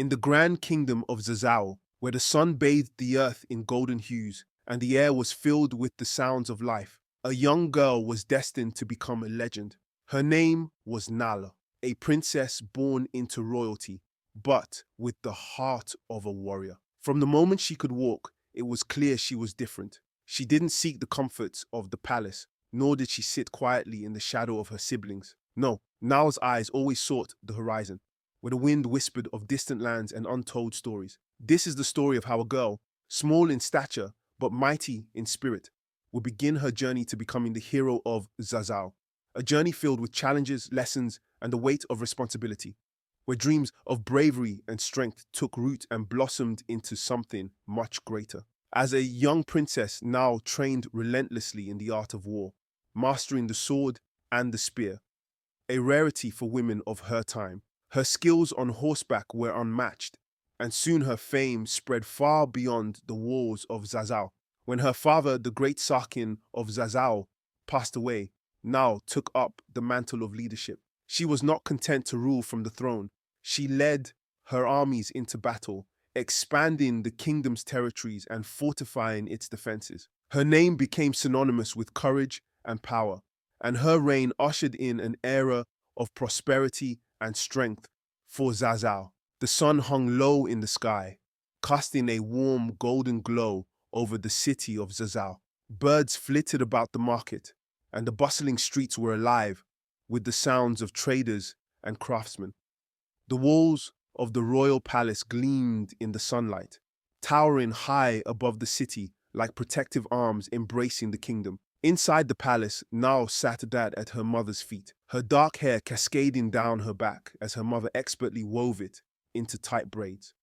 in the grand kingdom of Zazzau, where the sun bathed the earth in golden hues and the air was filled with the sounds of life, a young girl was destined to become a legend. Her name was Nala, a princess born into royalty, but with the heart of a warrior. From the moment she could walk, it was clear she was different. She didn't seek the comforts of the palace, nor did she sit quietly in the shadow of her siblings. No, Nala's eyes always sought the horizon, where the wind whispered of distant lands and untold stories. This is the story of how a girl, small in stature but mighty in spirit, would begin her journey to becoming the hero of Zazzau, a journey filled with challenges, lessons, and the weight of responsibility, where dreams of bravery and strength took root and blossomed into something much greater. As a young princess now trained relentlessly in the art of war, mastering the sword and the spear, a rarity for women of her time, her skills on horseback were unmatched, and soon her fame spread far beyond the walls of Zazzau. When her father, the great Sarkin of Zazzau, passed away, Nal took up the mantle of leadership. She was not content to rule from the throne. She led her armies into battle, expanding the kingdom's territories and fortifying its defenses. Her name became synonymous with courage and power, and her reign ushered in an era of prosperity and strength for Zazzau. The sun hung low in the sky, casting a warm golden glow over the city of Zazzau. Birds flitted about the market, and the bustling streets were alive with the sounds of traders and craftsmen. The walls of the royal palace gleamed in the sunlight, towering high above the city like protective arms embracing the kingdom. Inside the palace, Nal sat at her mother's feet, her dark hair cascading down her back as her mother expertly wove it into tight braids.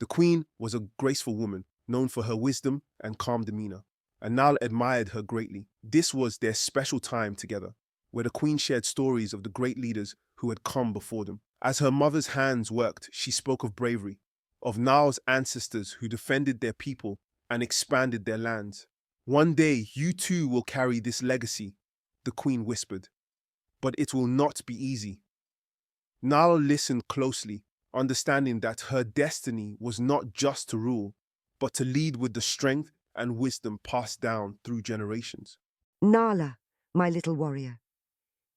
The queen was a graceful woman, known for her wisdom and calm demeanor, and Nal admired her greatly. This was their special time together, where the queen shared stories of the great leaders who had come before them. As her mother's hands worked, she spoke of bravery, of Nal's ancestors who defended their people and expanded their lands. One day, you too will carry this legacy, the queen whispered, but it will not be easy. Nal listened closely, understanding that her destiny was not just to rule, but to lead with the strength and wisdom passed down through generations. Nala, my little warrior,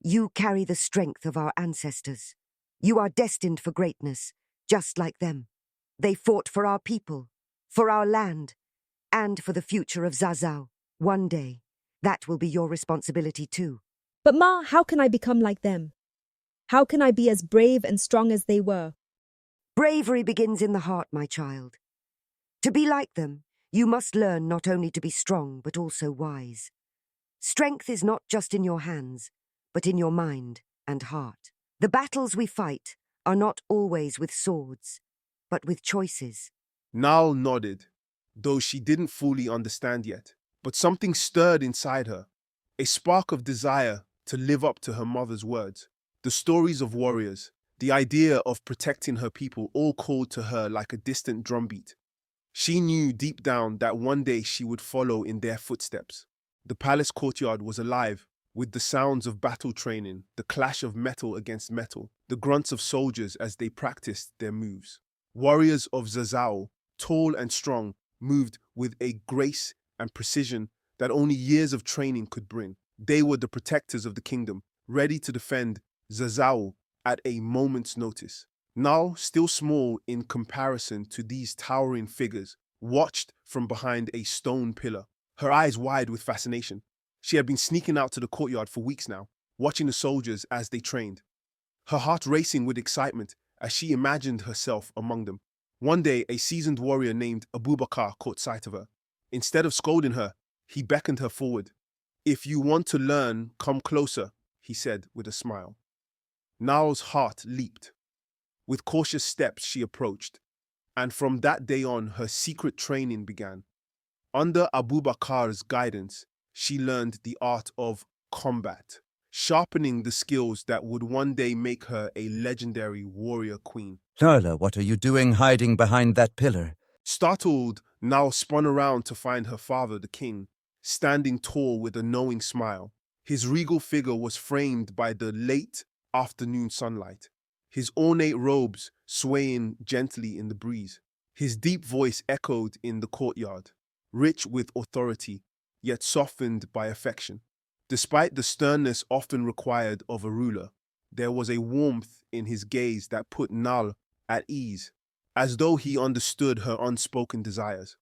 you carry the strength of our ancestors. You are destined for greatness, just like them. They fought for our people, for our land, and for the future of Zazzau. One day, that will be your responsibility too. But Ma, how can I become like them? How can I be as brave and strong as they were? Bravery begins in the heart, my child. To be like them, you must learn not only to be strong, but also wise. Strength is not just in your hands, but in your mind and heart. The battles we fight are not always with swords, but with choices. Nal nodded, though she didn't fully understand yet. But something stirred inside her, a spark of desire to live up to her mother's words. The stories of warriors, the idea of protecting her people all called to her like a distant drumbeat. She knew deep down that one day she would follow in their footsteps. The palace courtyard was alive with the sounds of battle training, the clash of metal against metal, the grunts of soldiers as they practiced their moves. Warriors of Zazzau, tall and strong, moved with a grace and precision that only years of training could bring. They were the protectors of the kingdom, ready to defend Zazzau at a moment's notice. Nal, still small in comparison to these towering figures, watched from behind a stone pillar, her eyes wide with fascination. She had been sneaking out to the courtyard for weeks now, watching the soldiers as they trained, her heart racing with excitement as she imagined herself among them. One day, a seasoned warrior named Abubakar caught sight of her. Instead of scolding her, he beckoned her forward. "If you want to learn, come closer," he said with a smile. Nal's heart leaped. With cautious steps, she approached, and from that day on, her secret training began. Under Abubakar's guidance, she learned the art of combat, sharpening the skills that would one day make her a legendary warrior queen. Nala, what are you doing hiding behind that pillar? Startled, Nal spun around to find her father, the king, standing tall with a knowing smile. His regal figure was framed by the late afternoon sunlight, his ornate robes swaying gently in the breeze. His deep voice echoed in the courtyard, rich with authority, yet softened by affection. Despite the sternness often required of a ruler, there was a warmth in his gaze that put Nal at ease, as though he understood her unspoken desires.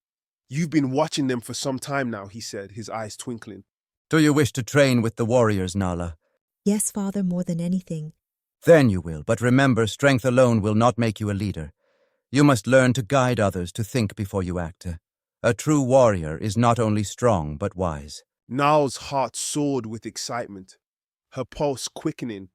"You've been watching them for some time now," he said, his eyes twinkling. Do you wish to train with the warriors, Nala? Yes, father, more than anything. Then you will, but remember, strength alone will not make you a leader. You must learn to guide others, to think before you act. A true warrior is not only strong, but wise. Nal's heart soared with excitement, her pulse quickening,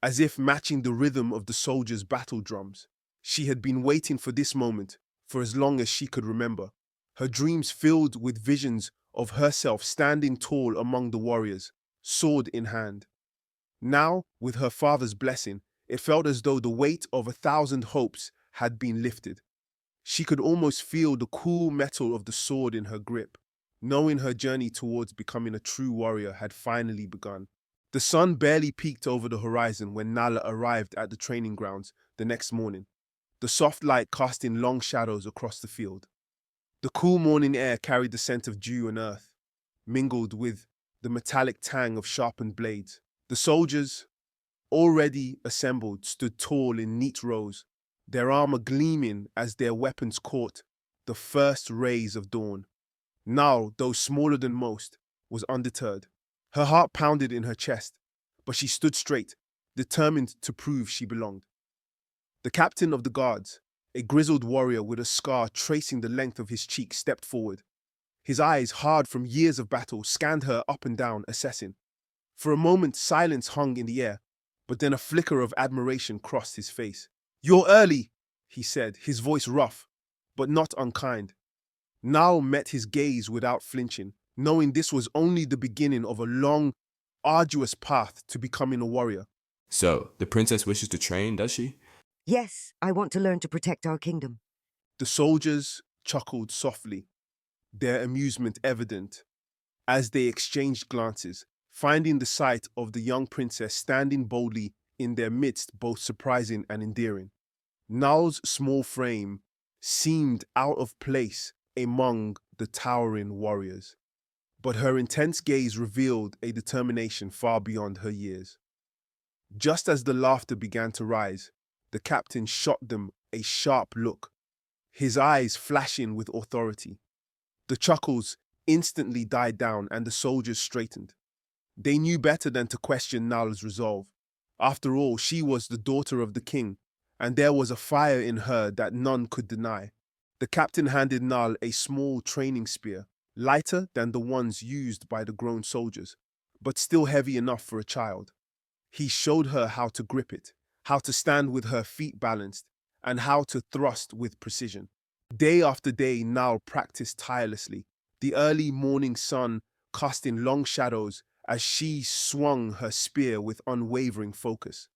as if matching the rhythm of the soldiers' battle drums. She had been waiting for this moment for as long as she could remember, her dreams filled with visions of herself standing tall among the warriors, sword in hand. Now, with her father's blessing, it felt as though the weight of 1,000 hopes had been lifted. She could almost feel the cool metal of the sword in her grip, knowing her journey towards becoming a true warrior had finally begun. The sun barely peeked over the horizon when Nala arrived at the training grounds the next morning, the soft light casting long shadows across the field. The cool morning air carried the scent of dew and earth, mingled with the metallic tang of sharpened blades. The soldiers, already assembled, stood tall in neat rows, their armor gleaming as their weapons caught the first rays of dawn. Nal, though smaller than most, was undeterred. Her heart pounded in her chest, but she stood straight, determined to prove she belonged. The captain of the guards, a grizzled warrior with a scar tracing the length of his cheek, stepped forward. His eyes, hard from years of battle, scanned her up and down, assessing. For a moment, silence hung in the air, but then a flicker of admiration crossed his face. "You're early," he said, his voice rough, but not unkind. Nal met his gaze without flinching, knowing this was only the beginning of a long, arduous path to becoming a warrior. So, the princess wishes to train, does she? Yes, I want to learn to protect our kingdom. The soldiers chuckled softly, their amusement evident, as they exchanged glances, finding the sight of the young princess standing boldly in their midst both surprising and endearing. Nal's small frame seemed out of place among the towering warriors, but her intense gaze revealed a determination far beyond her years. Just as the laughter began to rise, the captain shot them a sharp look, his eyes flashing with authority. The chuckles instantly died down and the soldiers straightened. They knew better than to question Nala's resolve. After all, she was the daughter of the king, and there was a fire in her that none could deny. The captain handed Nal a small training spear, lighter than the ones used by the grown soldiers, but still heavy enough for a child. He showed her how to grip it, how to stand with her feet balanced, and how to thrust with precision. Day after day, Nal practiced tirelessly, the early morning sun casting long shadows as she swung her spear with unwavering focus.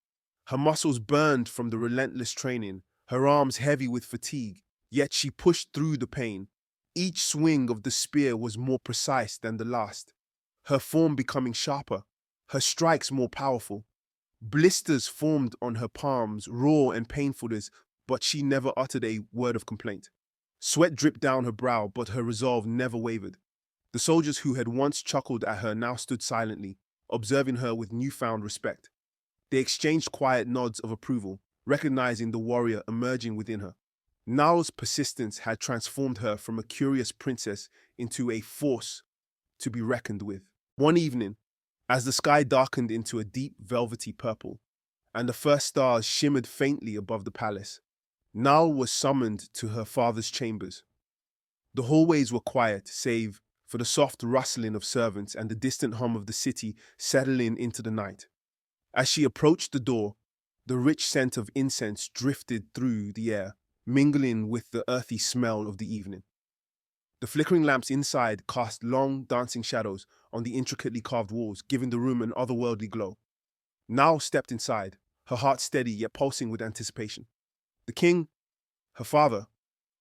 Her muscles burned from the relentless training, her arms heavy with fatigue, yet she pushed through the pain. Each swing of the spear was more precise than the last, her form becoming sharper, her strikes more powerful. Blisters formed on her palms, raw and painful, but she never uttered a word of complaint. Sweat dripped down her brow, but her resolve never wavered. The soldiers who had once chuckled at her now stood silently, observing her with newfound respect. They exchanged quiet nods of approval, recognizing the warrior emerging within her. Nal's persistence had transformed her from a curious princess into a force to be reckoned with. One evening, as the sky darkened into a deep velvety purple, and the first stars shimmered faintly above the palace, Nal was summoned to her father's chambers. The hallways were quiet, save for the soft rustling of servants and the distant hum of the city settling into the night. As she approached the door, the rich scent of incense drifted through the air, mingling with the earthy smell of the evening. The flickering lamps inside cast long, dancing shadows on the intricately carved walls, giving the room an otherworldly glow. Nal stepped inside, her heart steady yet pulsing with anticipation. The king, her father,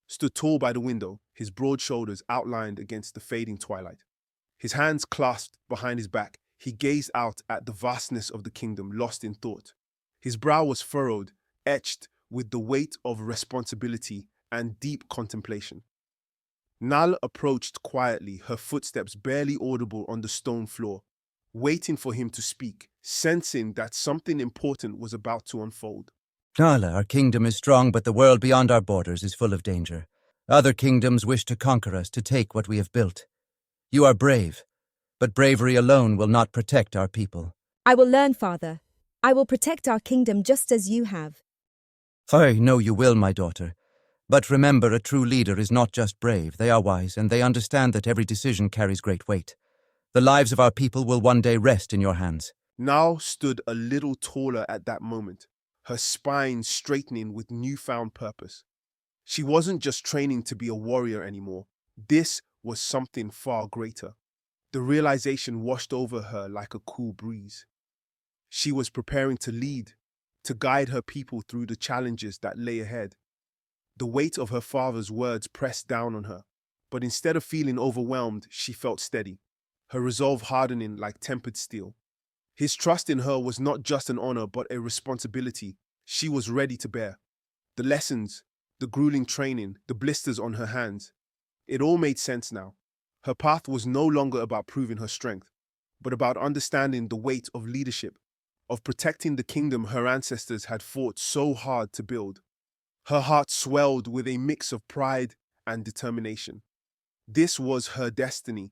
stood tall by the window, his broad shoulders outlined against the fading twilight. His hands clasped behind his back, he gazed out at the vastness of the kingdom, lost in thought. His brow was furrowed, etched with the weight of responsibility and deep contemplation. Nal approached quietly, her footsteps barely audible on the stone floor, waiting for him to speak, sensing that something important was about to unfold. Nala, our kingdom is strong, but the world beyond our borders is full of danger. Other kingdoms wish to conquer us, to take what we have built. You are brave, but bravery alone will not protect our people. I will learn, Father. I will protect our kingdom just as you have. I know you will, my daughter. But remember, a true leader is not just brave. They are wise, and they understand that every decision carries great weight. The lives of our people will one day rest in your hands. Nal stood a little taller at that moment, her spine straightening with newfound purpose. She wasn't just training to be a warrior anymore. This was something far greater. The realization washed over her like a cool breeze. She was preparing to lead, to guide her people through the challenges that lay ahead. The weight of her father's words pressed down on her, but instead of feeling overwhelmed, she felt steady, her resolve hardening like tempered steel. His trust in her was not just an honor, but a responsibility she was ready to bear. The lessons, the grueling training, the blisters on her hands, it all made sense now. Her path was no longer about proving her strength, but about understanding the weight of leadership, of protecting the kingdom her ancestors had fought so hard to build. Her heart swelled with a mix of pride and determination. This was her destiny,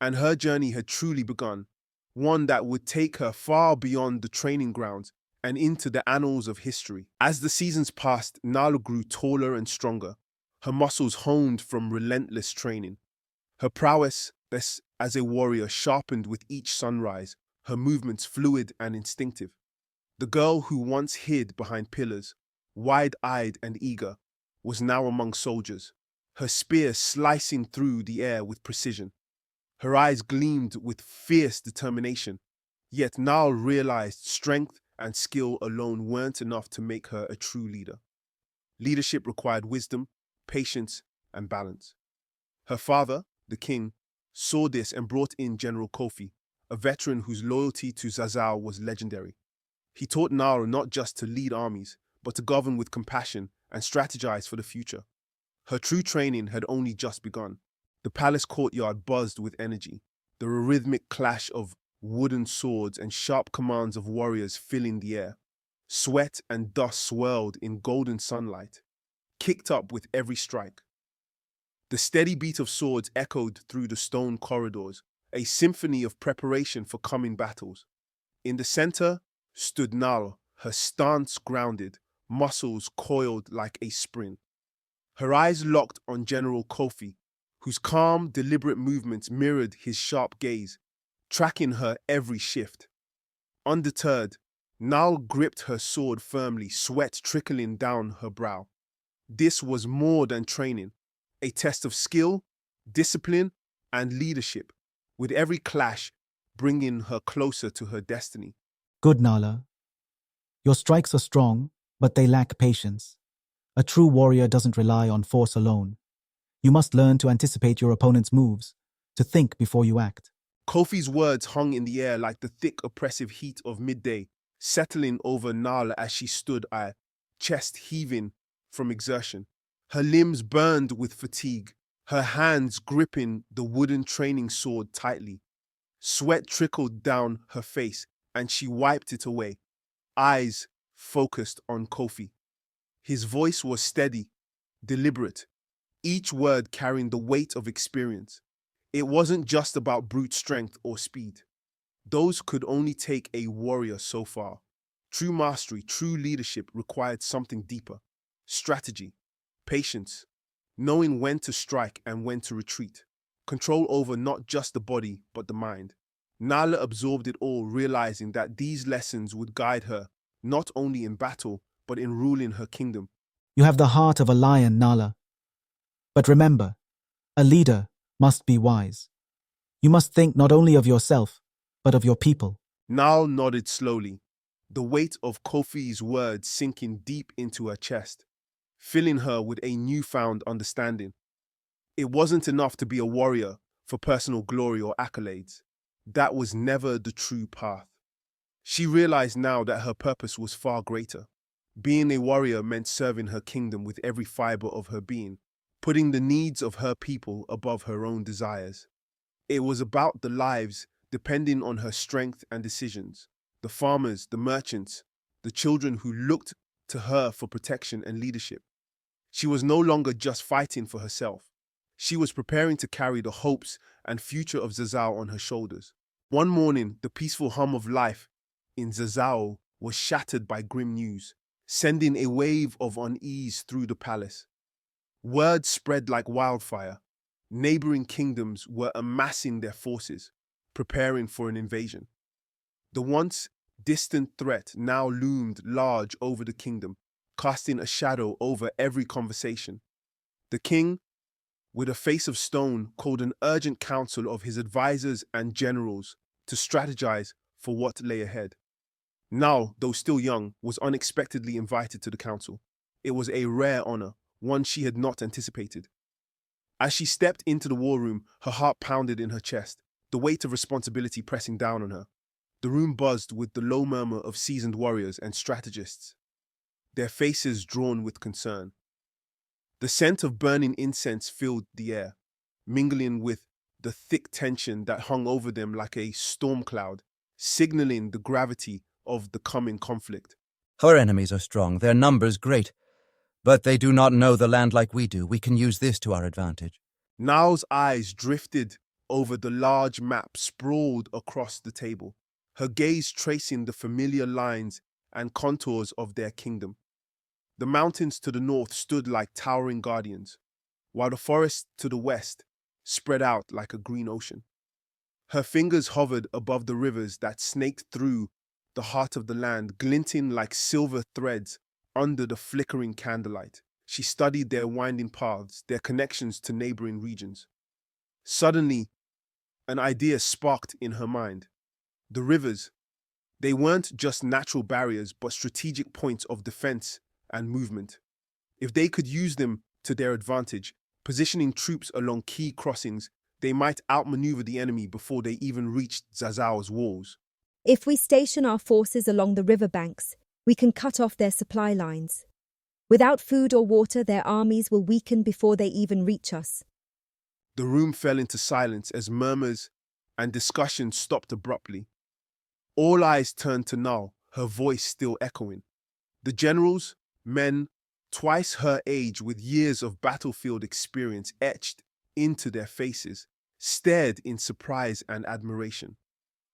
and her journey had truly begun, one that would take her far beyond the training grounds and into the annals of history. As the seasons passed, Nala grew taller and stronger, her muscles honed from relentless training. Her prowess as a warrior sharpened with each sunrise, her movements fluid and instinctive. The girl who once hid behind pillars, wide-eyed and eager, was now among soldiers, her spear slicing through the air with precision. Her eyes gleamed with fierce determination, yet Nal realized strength and skill alone weren't enough to make her a true leader. Leadership required wisdom, patience, and balance. Her father, the king, saw this and brought in General Kofi, a veteran whose loyalty to Zazzau was legendary. He taught Nal not just to lead armies, but to govern with compassion and strategize for the future. Her true training had only just begun. The palace courtyard buzzed with energy, the rhythmic clash of wooden swords and sharp commands of warriors filling the air. Sweat and dust swirled in golden sunlight, kicked up with every strike. The steady beat of swords echoed through the stone corridors, a symphony of preparation for coming battles. In the center stood Nal, her stance grounded, muscles coiled like a spring. Her eyes locked on General Kofi, whose calm, deliberate movements mirrored his sharp gaze, tracking her every shift. Undeterred, Nal gripped her sword firmly, sweat trickling down her brow. This was more than training, a test of skill, discipline, and leadership, with every clash bringing her closer to her destiny. Good, Nala. Your strikes are strong, but they lack patience. A true warrior doesn't rely on force alone. You must learn to anticipate your opponent's moves, to think before you act. Kofi's words hung in the air like the thick, oppressive heat of midday, settling over Nala as she stood, her chest heaving from exertion. Her limbs burned with fatigue, her hands gripping the wooden training sword tightly. Sweat trickled down her face, and she wiped it away, eyes focused on Kofi. His voice was steady, deliberate, each word carrying the weight of experience. It wasn't just about brute strength or speed. Those could only take a warrior so far. True mastery, true leadership required something deeper. Strategy, patience, knowing when to strike and when to retreat. Control over not just the body, but the mind. Nala absorbed it all, realizing that these lessons would guide her, not only in battle, but in ruling her kingdom. You have the heart of a lion, Nala. But remember, a leader must be wise. You must think not only of yourself, but of your people. Nal nodded slowly, the weight of Kofi's words sinking deep into her chest, filling her with a newfound understanding. It wasn't enough to be a warrior for personal glory or accolades. That was never the true path. She realized now that her purpose was far greater. Being a warrior meant serving her kingdom with every fiber of her being, putting the needs of her people above her own desires. It was about the lives depending on her strength and decisions, the farmers, the merchants, the children who looked to her for protection and leadership. She was no longer just fighting for herself. She was preparing to carry the hopes and future of Zazzau on her shoulders. One morning, the peaceful hum of life in Zazzau was shattered by grim news, sending a wave of unease through the palace. Word spread like wildfire. Neighboring kingdoms were amassing their forces, preparing for an invasion. The once distant threat now loomed large over the kingdom, casting a shadow over every conversation. The king, with a face of stone, called an urgent council of his advisors and generals to strategize for what lay ahead. Now, though still young, was unexpectedly invited to the council. It was a rare honor, one she had not anticipated. As she stepped into the war room, her heart pounded in her chest, the weight of responsibility pressing down on her. The room buzzed with the low murmur of seasoned warriors and strategists, their faces drawn with concern. The scent of burning incense filled the air, mingling with the thick tension that hung over them like a storm cloud, signaling the gravity of the coming conflict. Our enemies are strong, their numbers great, but they do not know the land like we do. We can use this to our advantage. Niall's eyes drifted over the large map sprawled across the table, her gaze tracing the familiar lines and contours of their kingdom. The mountains to the north stood like towering guardians, while the forest to the west spread out like a green ocean. Her fingers hovered above the rivers that snaked through the heart of the land, glinting like silver threads under the flickering candlelight. She studied their winding paths, their connections to neighboring regions. Suddenly, an idea sparked in her mind. The rivers, they weren't just natural barriers, but strategic points of defense and movement. If they could use them to their advantage, positioning troops along key crossings, they might outmaneuver the enemy before they even reached Zazzau's walls. If we station our forces along the riverbanks, we can cut off their supply lines. Without food or water, their armies will weaken before they even reach us. The room fell into silence as murmurs and discussion stopped abruptly. All eyes turned to Nal, her voice still echoing. The generals, men twice her age with years of battlefield experience etched into their faces, stared in surprise and admiration.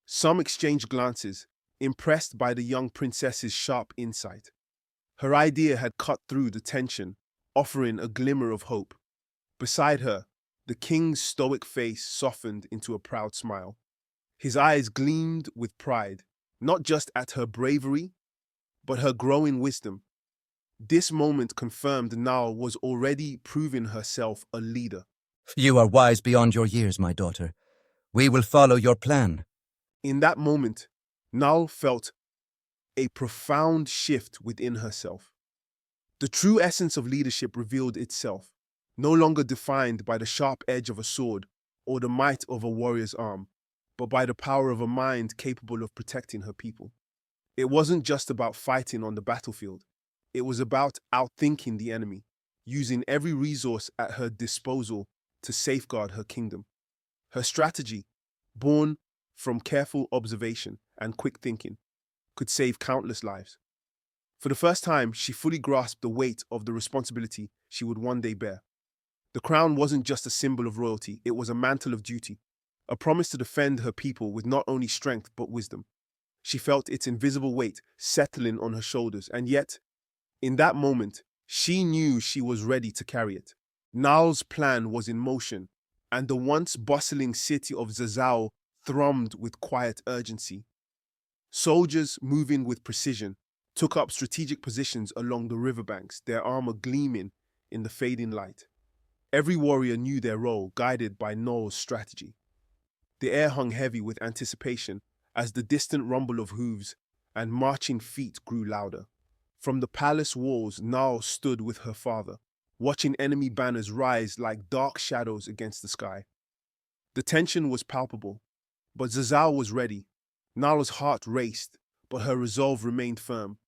Some exchanged glances, impressed by the young princess's sharp insight. Her idea had cut through the tension, offering a glimmer of hope. Beside her, the king's stoic face softened into a proud smile. His eyes gleamed with pride, not just at her bravery, but her growing wisdom. This moment confirmed Nal was already proving herself a leader. You are wise beyond your years, my daughter. We will follow your plan. In that moment, Nal felt a profound shift within herself. The true essence of leadership revealed itself, no longer defined by the sharp edge of a sword or the might of a warrior's arm, but by the power of a mind capable of protecting her people. It wasn't just about fighting on the battlefield. It was about outthinking the enemy, using every resource at her disposal to safeguard her kingdom. Her strategy, born from careful observation and quick thinking, could save countless lives. For the first time, she fully grasped the weight of the responsibility she would one day bear. The crown wasn't just a symbol of royalty, it was a mantle of duty, a promise to defend her people with not only strength but wisdom. She felt its invisible weight settling on her shoulders, and yet, in that moment, she knew she was ready to carry it. Nal's plan was in motion, and the once bustling city of Zazzau thrummed with quiet urgency. Soldiers, moving with precision, took up strategic positions along the riverbanks, their armor gleaming in the fading light. Every warrior knew their role, guided by Nal's strategy. The air hung heavy with anticipation as the distant rumble of hooves and marching feet grew louder. From the palace walls, Nal stood with her father, watching enemy banners rise like dark shadows against the sky. The tension was palpable, but Zazzau was ready. Nala's heart raced, but her resolve remained firm.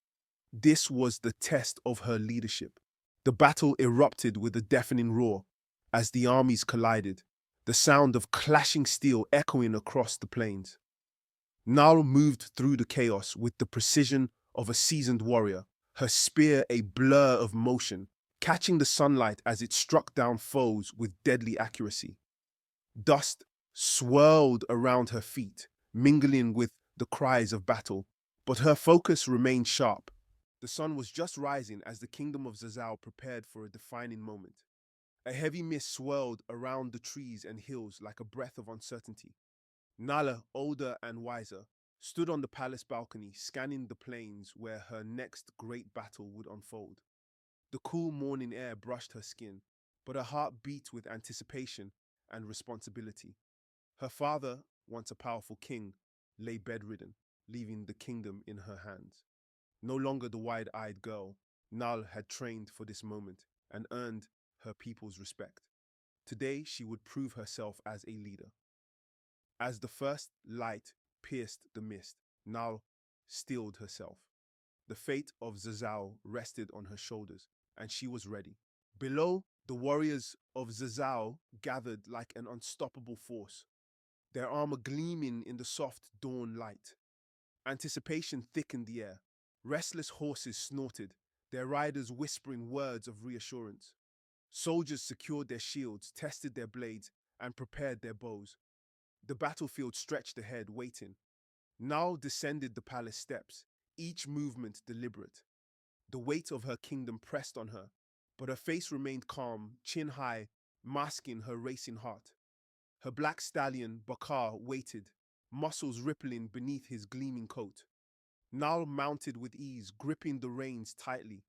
This was the test of her leadership. The battle erupted with a deafening roar as the armies collided, the sound of clashing steel echoing across the plains. Nal moved through the chaos with the precision of a seasoned warrior, her spear a blur of motion, catching the sunlight as it struck down foes with deadly accuracy. Dust swirled around her feet, mingling with the cries of battle, but her focus remained sharp. The sun was just rising as the kingdom of Zazzau prepared for a defining moment. A heavy mist swirled around the trees and hills like a breath of uncertainty. Nala, older and wiser, stood on the palace balcony, scanning the plains where her next great battle would unfold. The cool morning air brushed her skin, but her heart beat with anticipation and responsibility. Her father, once a powerful king, lay bedridden, leaving the kingdom in her hands. No longer the wide-eyed girl, Nal had trained for this moment and earned her people's respect. Today she would prove herself as a leader. As the first light pierced the mist, Nal steeled herself. The fate of Zazzau rested on her shoulders, and she was ready. Below, the warriors of Zazzau gathered like an unstoppable force, their armor gleaming in the soft dawn light. Anticipation thickened the air. Restless horses snorted, their riders whispering words of reassurance. Soldiers secured their shields, tested their blades, and prepared their bows. The battlefield stretched ahead, waiting. Nal descended the palace steps, each movement deliberate. The weight of her kingdom pressed on her, but her face remained calm, chin high, masking her racing heart. Her black stallion, Bakar, waited, muscles rippling beneath his gleaming coat. Nal mounted with ease, gripping the reins tightly.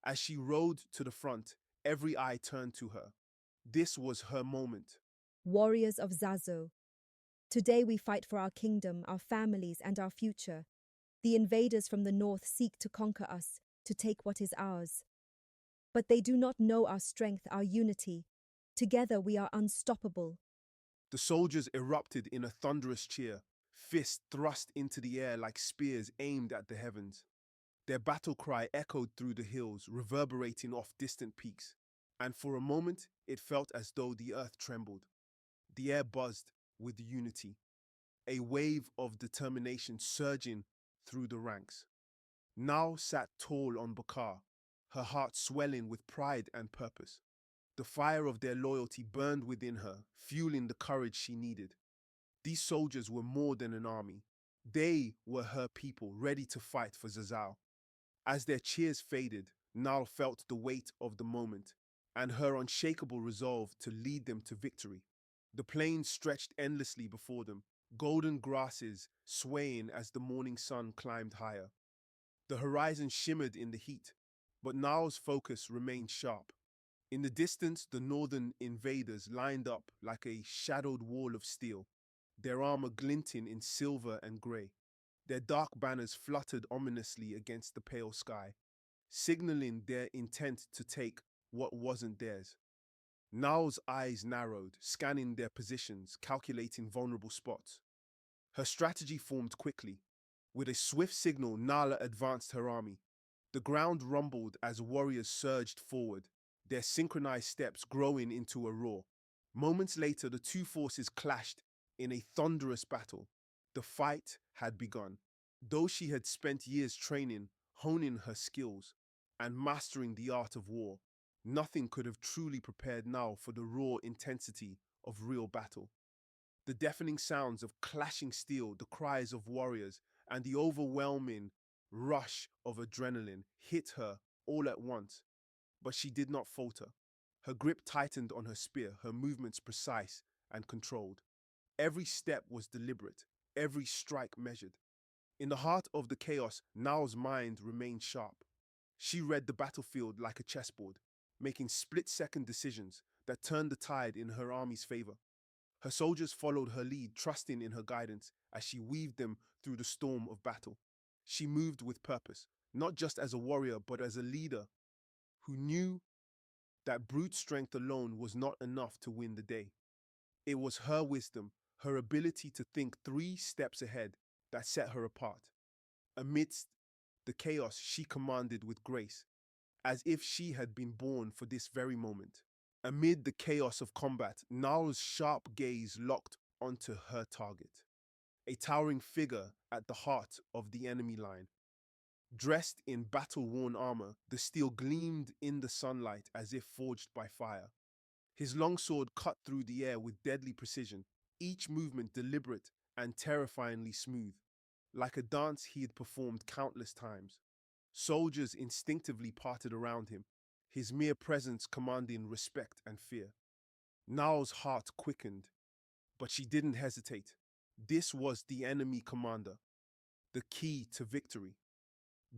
As she rode to the front, every eye turned to her. This was her moment. Warriors of Zazzau, today we fight for our kingdom, our families, and our future. The invaders from the north seek to conquer us, to take what is ours. But they do not know our strength, our unity. Together we are unstoppable. The soldiers erupted in a thunderous cheer, fists thrust into the air like spears aimed at the heavens. Their battle cry echoed through the hills, reverberating off distant peaks. And for a moment, it felt as though the earth trembled. The air buzzed with unity, a wave of determination surging through the ranks. Nao sat tall on Bakar, her heart swelling with pride and purpose. The fire of their loyalty burned within her, fueling the courage she needed. These soldiers were more than an army. They were her people, ready to fight for Zazzau. As their cheers faded, Nal felt the weight of the moment and her unshakable resolve to lead them to victory. The plains stretched endlessly before them, golden grasses swaying as the morning sun climbed higher. The horizon shimmered in the heat, but Nal's focus remained sharp. In the distance, the northern invaders lined up like a shadowed wall of steel, their armor glinting in silver and grey. Their dark banners fluttered ominously against the pale sky, signaling their intent to take what wasn't theirs. Nal's eyes narrowed, scanning their positions, calculating vulnerable spots. Her strategy formed quickly. With a swift signal, Nala advanced her army. The ground rumbled as warriors surged forward, their synchronized steps growing into a roar. Moments later, the two forces clashed in a thunderous battle. The fight had begun. Though she had spent years training, honing her skills, and mastering the art of war, nothing could have truly prepared now for the raw intensity of real battle. The deafening sounds of clashing steel, the cries of warriors, and the overwhelming rush of adrenaline hit her all at once. But she did not falter. Her grip tightened on her spear, her movements precise and controlled. Every step was deliberate, every strike measured. In the heart of the chaos, Nao's mind remained sharp. She read the battlefield like a chessboard, making split-second decisions that turned the tide in her army's favor. Her soldiers followed her lead, trusting in her guidance as she weaved them through the storm of battle. She moved with purpose, not just as a warrior, but as a leader who knew that brute strength alone was not enough to win the day. It was her wisdom, her ability to think 3 steps ahead that set her apart. Amidst the chaos she commanded with grace, as if she had been born for this very moment. Amid the chaos of combat, Nal's sharp gaze locked onto her target, a towering figure at the heart of the enemy line. Dressed in battle-worn armor, the steel gleamed in the sunlight as if forged by fire. His longsword cut through the air with deadly precision, each movement deliberate and terrifyingly smooth, like a dance he had performed countless times. Soldiers instinctively parted around him, his mere presence commanding respect and fear. Nao's heart quickened, but she didn't hesitate. This was the enemy commander, the key to victory.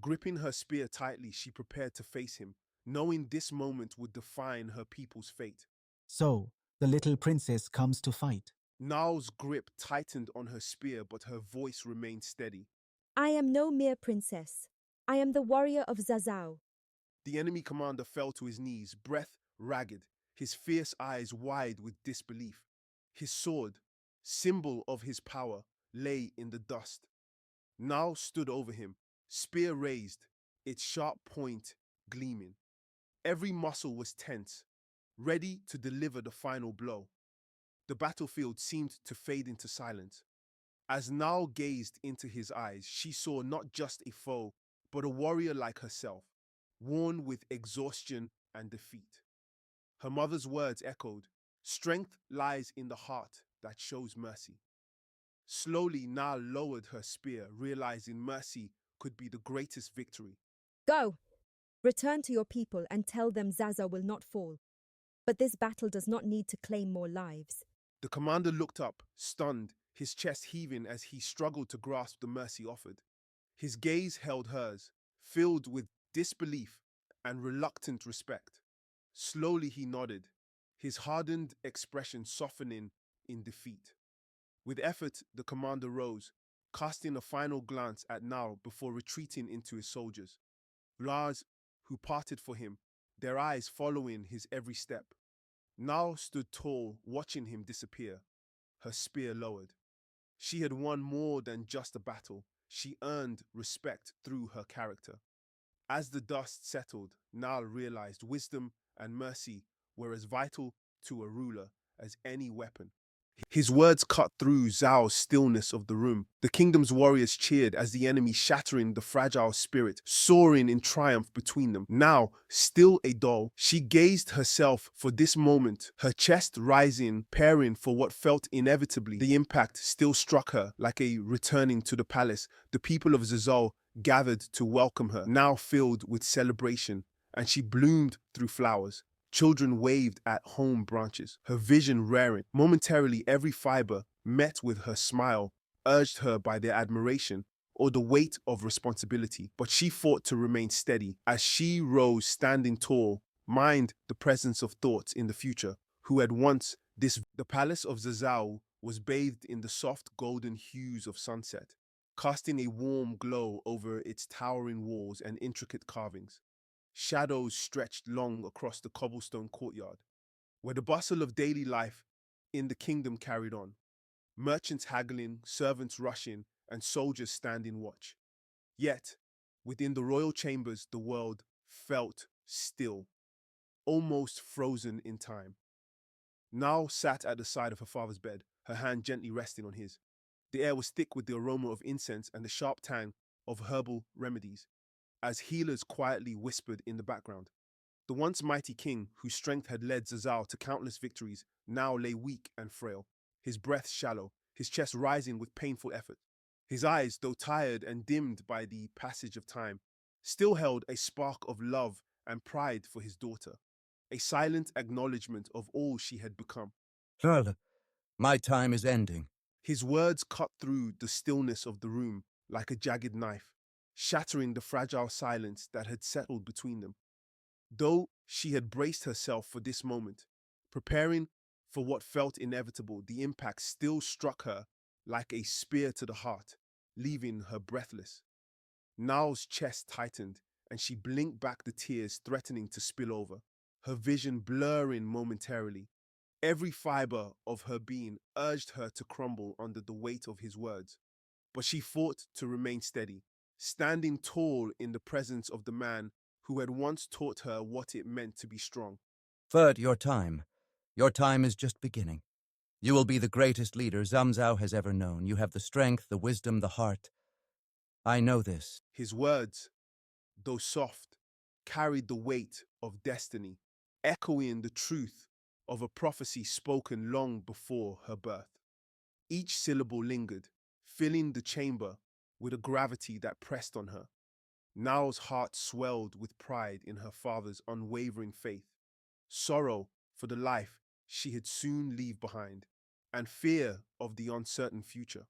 Gripping her spear tightly, she prepared to face him, knowing this moment would define her people's fate. So, the little princess comes to fight. Nao's grip tightened on her spear, but her voice remained steady. I am no mere princess. I am the warrior of Zazzau. The enemy commander fell to his knees, breath ragged, his fierce eyes wide with disbelief. His sword, symbol of his power, lay in the dust. Nao stood over him, spear raised, its sharp point gleaming. Every muscle was tense, ready to deliver the final blow. The battlefield seemed to fade into silence. As Nao gazed into his eyes, she saw not just a foe, but a warrior like herself, worn with exhaustion and defeat. Her mother's words echoed, "Strength lies in the heart that shows mercy." Slowly, Na lowered her spear, realizing mercy could be the greatest victory. Go! Return to your people and tell them Zazzau will not fall. But this battle does not need to claim more lives. The commander looked up, stunned, his chest heaving as he struggled to grasp the mercy offered. His gaze held hers, filled with disbelief and reluctant respect. Slowly he nodded, his hardened expression softening in defeat. With effort, the commander rose, casting a final glance at Nao before retreating into his soldiers. Lars, who parted for him, their eyes following his every step. Nao stood tall, watching him disappear, her spear lowered. She had won more than just a battle. She earned respect through her character. As the dust settled, Nal realized wisdom and mercy were as vital to a ruler as any weapon. His words cut through Zhao's stillness of the room. The kingdom's warriors cheered as the enemy, shattering the fragile spirit, soaring in triumph between them. Now, still a doll, she gazed herself for this moment, her chest rising, preparing for what felt inevitably. The impact still struck her like a returning to the palace. The people of Zazzau gathered to welcome her, now filled with celebration, and she bloomed through flowers. Children waved at home branches, her vision raring. Momentarily, every fiber met with her smile, urged her by their admiration or the weight of responsibility. But she fought to remain steady. As she rose, standing tall, mind the presence of thoughts in the future, who had once this. The palace of Zazzau was bathed in the soft golden hues of sunset, casting a warm glow over its towering walls and intricate carvings. Shadows stretched long across the cobblestone courtyard, where the bustle of daily life in the kingdom carried on. Merchants haggling, servants rushing, and soldiers standing watch. Yet, within the royal chambers, the world felt still, almost frozen in time. Nao sat at the side of her father's bed, her hand gently resting on his. The air was thick with the aroma of incense and the sharp tang of herbal remedies, as healers quietly whispered in the background. The once mighty king, whose strength had led Zazzau to countless victories, now lay weak and frail, his breath shallow, his chest rising with painful effort. His eyes, though tired and dimmed by the passage of time, still held a spark of love and pride for his daughter, a silent acknowledgement of all she had become. Charles, my time is ending. His words cut through the stillness of the room like a jagged knife, shattering the fragile silence that had settled between them. Though she had braced herself for this moment, preparing for what felt inevitable, the impact still struck her like a spear to the heart, leaving her breathless. Nao's chest tightened, and she blinked back, the tears threatening to spill over, her vision blurring momentarily. Every fiber of her being urged her to crumble under the weight of his words, but she fought to remain steady, standing tall in the presence of the man who had once taught her what it meant to be strong. Ferd, your time. Your time is just beginning. You will be the greatest leader Zamzau has ever known. You have the strength, the wisdom, the heart. I know this. His words, though soft, carried the weight of destiny, echoing the truth of a prophecy spoken long before her birth. Each syllable lingered, filling the chamber with a gravity that pressed on her. Nao's heart swelled with pride in her father's unwavering faith, sorrow for the life she had soon leave behind, and fear of the uncertain future.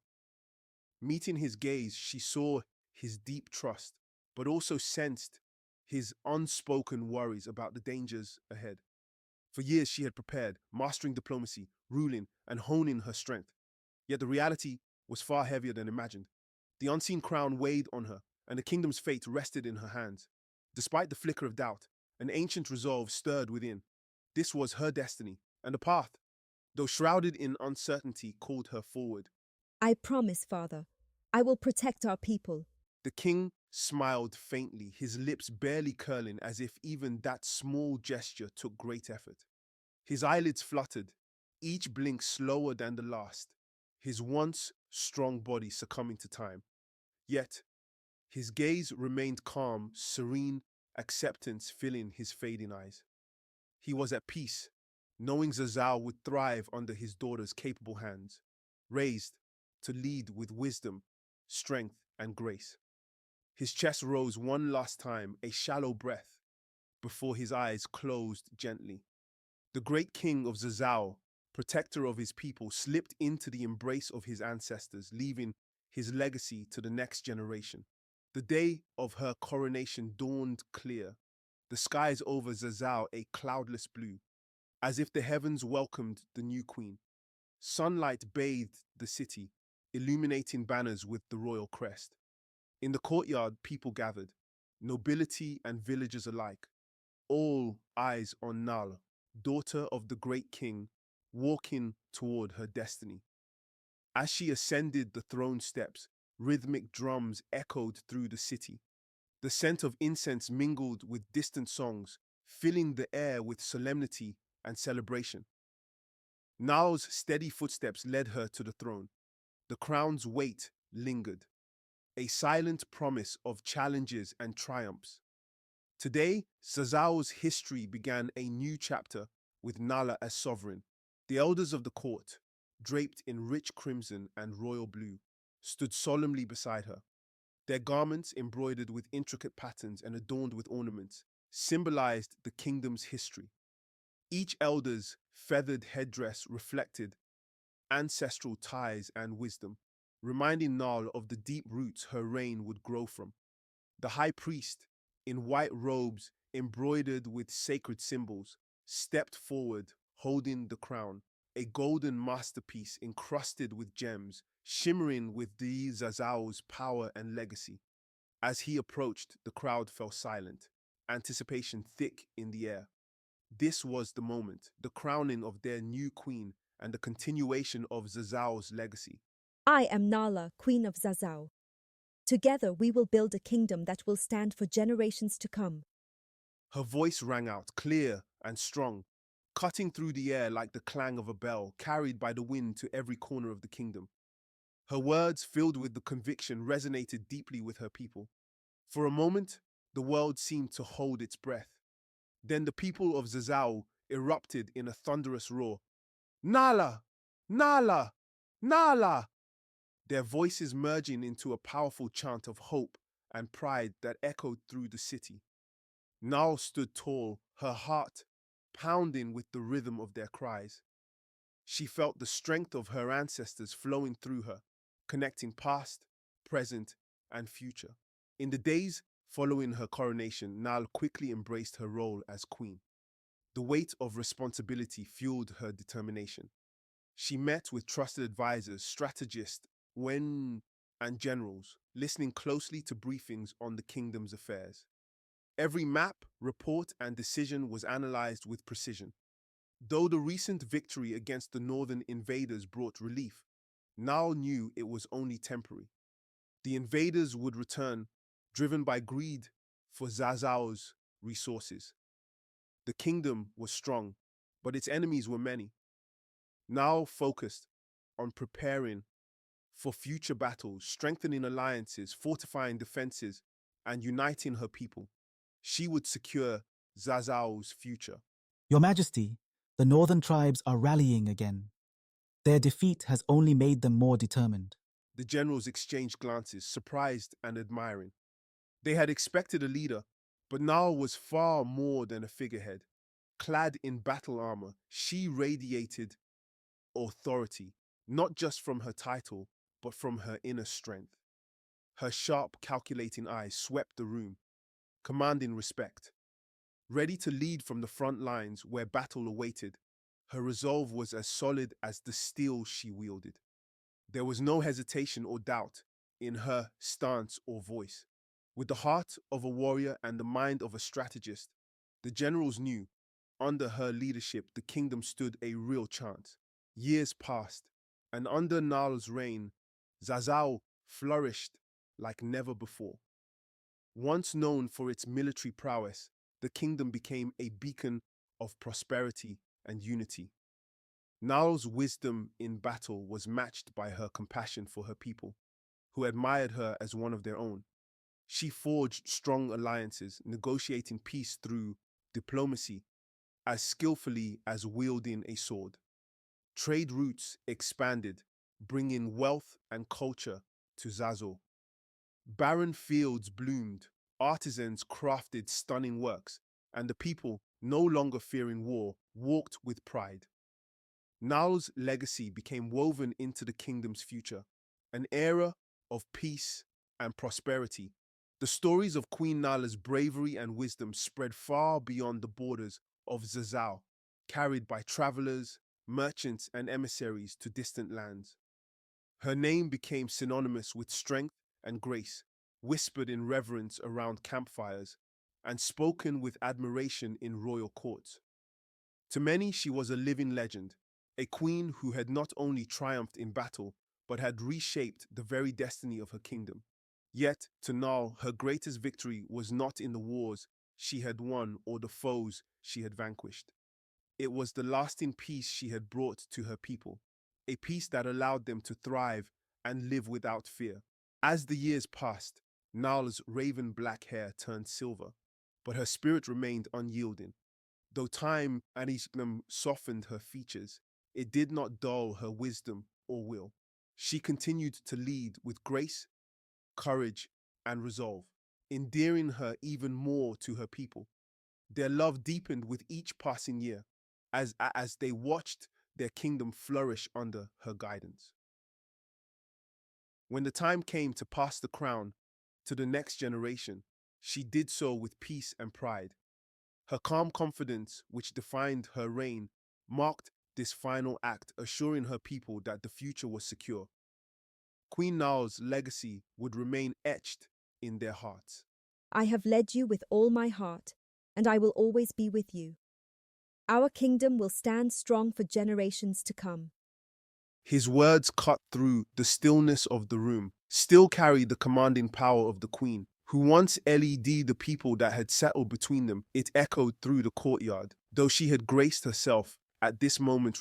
Meeting his gaze, she saw his deep trust, but also sensed his unspoken worries about the dangers ahead. For years she had prepared, mastering diplomacy, ruling, and honing her strength. Yet the reality was far heavier than imagined. The unseen crown weighed on her, and the kingdom's fate rested in her hands. Despite the flicker of doubt, an ancient resolve stirred within. This was her destiny, and the path, though shrouded in uncertainty, called her forward. I promise, Father, I will protect our people. The king smiled faintly, his lips barely curling as if even that small gesture took great effort. His eyelids fluttered, each blink slower than the last, his once strong body succumbing to time. Yet, his gaze remained calm, serene, acceptance filling his fading eyes. He was at peace, knowing Zazzau would thrive under his daughter's capable hands, raised to lead with wisdom, strength, and grace. His chest rose one last time, a shallow breath, before his eyes closed gently. The great king of Zazzau, protector of his people, slipped into the embrace of his ancestors, leaving his legacy to the next generation. The day of her coronation dawned clear, the skies over Zazzau a cloudless blue, as if the heavens welcomed the new queen. Sunlight bathed the city, illuminating banners with the royal crest. In the courtyard, people gathered, nobility and villagers alike, all eyes on Nala, daughter of the great king, walking toward her destiny. As she ascended the throne steps, rhythmic drums echoed through the city. The scent of incense mingled with distant songs, filling the air with solemnity and celebration. Nala's steady footsteps led her to the throne. The crown's weight lingered, a silent promise of challenges and triumphs. Today, Zazzau's history began a new chapter with Nala as sovereign. The elders of the court, draped in rich crimson and royal blue, stood solemnly beside her. Their garments, embroidered with intricate patterns and adorned with ornaments, symbolized the kingdom's history. Each elder's feathered headdress reflected ancestral ties and wisdom, reminding Nal of the deep roots her reign would grow from. The high priest, in white robes embroidered with sacred symbols, stepped forward, holding the crown, a golden masterpiece encrusted with gems, shimmering with the Zazzau's power and legacy. As he approached, the crowd fell silent, anticipation thick in the air. This was the moment, the crowning of their new queen and the continuation of Zazzau's legacy. I am Nala, Queen of Zazzau. Together we will build a kingdom that will stand for generations to come. Her voice rang out, clear and strong, cutting through the air like the clang of a bell, carried by the wind to every corner of the kingdom. Her words, filled with the conviction, resonated deeply with her people. For a moment, the world seemed to hold its breath. Then the people of Zazzau erupted in a thunderous roar. Nala! Nala! Nala! Their voices merging into a powerful chant of hope and pride that echoed through the city. Nal stood tall, her heart pounding with the rhythm of their cries. She felt the strength of her ancestors flowing through her, connecting past, present, and future. In the days following her coronation, Nal quickly embraced her role as queen. The weight of responsibility fueled her determination. She met with trusted advisors, strategists, and generals, listening closely to briefings on the kingdom's affairs. Every map, report, and decision was analyzed with precision. Though the recent victory against the northern invaders brought relief, Nal knew it was only temporary. The invaders would return, driven by greed for Zazzau's resources. The kingdom was strong, but its enemies were many. Now focused on preparing for future battles, strengthening alliances, fortifying defenses, and uniting her people, she would secure Zazzau's future. Your Majesty, the northern tribes are rallying again. Their defeat has only made them more determined. The generals exchanged glances, surprised and admiring. They had expected a leader, but Nal was far more than a figurehead. Clad in battle armor, she radiated authority, not just from her title, but from her inner strength. Her sharp, calculating eyes swept the room, commanding respect. Ready to lead from the front lines where battle awaited, her resolve was as solid as the steel she wielded. There was no hesitation or doubt in her stance or voice. With the heart of a warrior and the mind of a strategist, the generals knew, under her leadership, the kingdom stood a real chance. Years passed, and under Nal's reign, Zazzau flourished like never before. Once known for its military prowess, the kingdom became a beacon of prosperity and unity. Nal's wisdom in battle was matched by her compassion for her people, who admired her as one of their own. She forged strong alliances, negotiating peace through diplomacy as skillfully as wielding a sword. Trade routes expanded, bringing wealth and culture to Zazzau. Barren fields bloomed, artisans crafted stunning works, and the people, no longer fearing war, walked with pride. Nal's legacy became woven into the kingdom's future, an era of peace and prosperity. The stories of Queen Nala's bravery and wisdom spread far beyond the borders of Zazzau, carried by travelers, merchants, and emissaries to distant lands. Her name became synonymous with strength and grace, whispered in reverence around campfires, and spoken with admiration in royal courts. To many, she was a living legend, a queen who had not only triumphed in battle, but had reshaped the very destiny of her kingdom. Yet, to Nal, her greatest victory was not in the wars she had won or the foes she had vanquished. It was the lasting peace she had brought to her people, a peace that allowed them to thrive and live without fear. As the years passed, Nal's raven black hair turned silver, but her spirit remained unyielding. Though time and Islam softened her features, it did not dull her wisdom or will. She continued to lead with grace, courage, and resolve, endearing her even more to her people. Their love deepened with each passing year, as they watched their kingdom flourish under her guidance. When the time came to pass the crown to the next generation, she did so with peace and pride. Her calm confidence, which defined her reign, marked this final act, assuring her people that the future was secure. Queen Nal's legacy would remain etched in their hearts. I have led you with all my heart, and I will always be with you. Our kingdom will stand strong for generations to come. His words cut through the stillness of the room, still carried the commanding power of the queen, who once led the people that had settled between them. It echoed through the courtyard, though she had graced herself at this moment,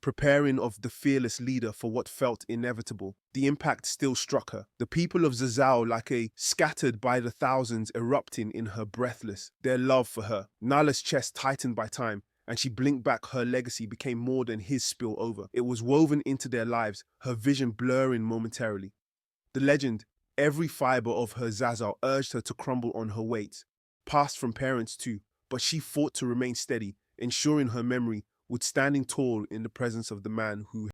preparing of the fearless leader for what felt inevitable. The impact still struck her. The people of Zazzau, like a scattered by the thousands, erupting in her breathless, their love for her. Nala's chest tightened by time, and she blinked back. Her legacy became more than his spill over. It was woven into their lives, her vision blurring momentarily. The legend, every fiber of her Zazzau, urged her to crumble on her weight, passed from parents too, but she fought to remain steady, ensuring her memory would standing tall in the presence of the man who